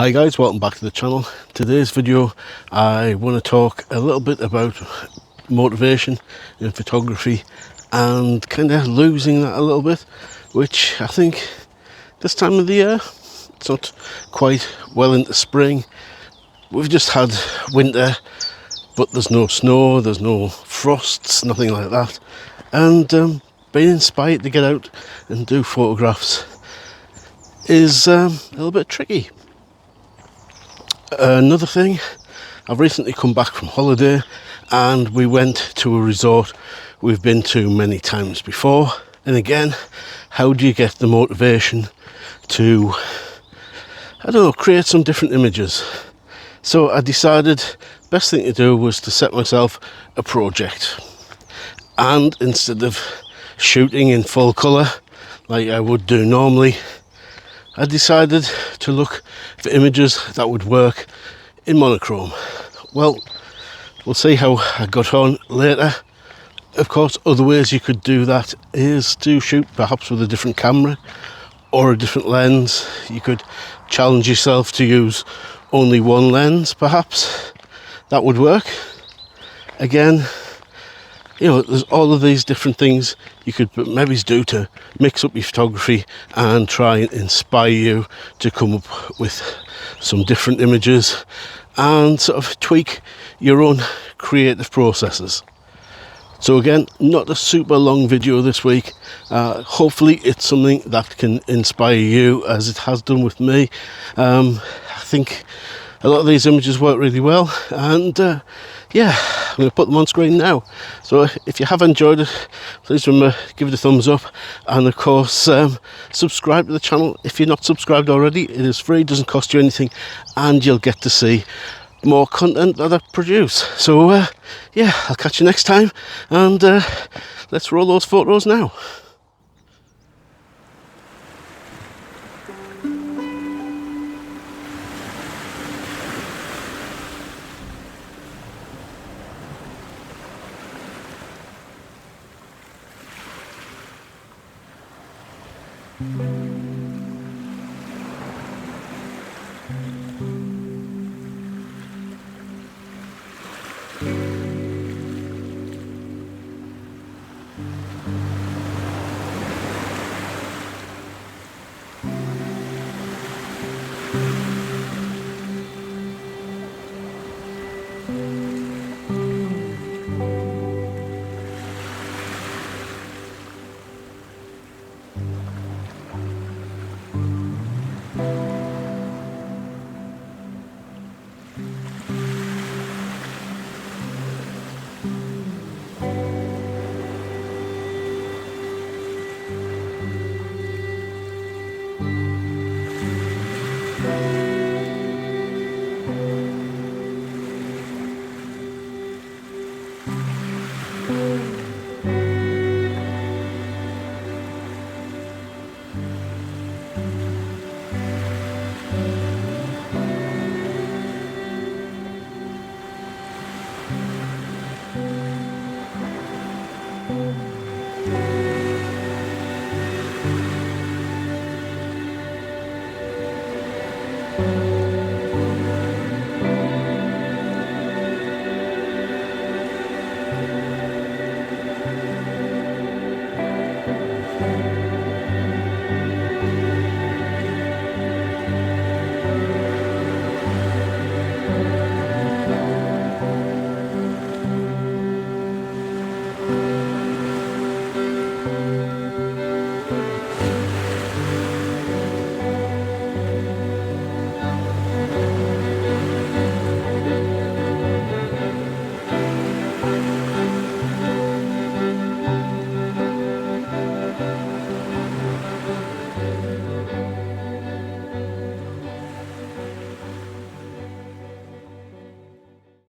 Hi guys, welcome back to the channel. Today's video I want to talk a little bit about motivation in photography and kind of losing that a little bit, which I think this time of the year, it's not quite well into spring. We've just had winter, but there's no snow, there's no frosts, nothing like that, and being inspired to get out and do photographs is a little bit tricky. Another thing, I've recently come back from holiday and we went to a resort we've been to many times before, and again, how do you get the motivation to, I don't know, create some different images? So I decided best thing to do was to set myself a project, and instead of shooting in full colour like I would do normally, I decided to look for images that would work in monochrome. Well, we'll see how I got on later. Of course, other ways you could do that is to shoot perhaps with a different camera or a different lens. You could challenge yourself to use only one lens, perhaps. That would work. Again, you know, there's all of these different things you could maybe do to mix up your photography and try and inspire you to come up with some different images and sort of tweak your own creative processes. So again, not a super long video this week. Hopefully it's something that can inspire you as it has done with me. I think a lot of these images work really well, and yeah, I'm going to put them on screen now. So if you have enjoyed it, please remember, give it a thumbs up, and of course subscribe to the channel if you're not subscribed already. It is free, doesn't cost you anything, and you'll get to see more content that I produce. So yeah, I'll catch you next time, and let's roll those photos now.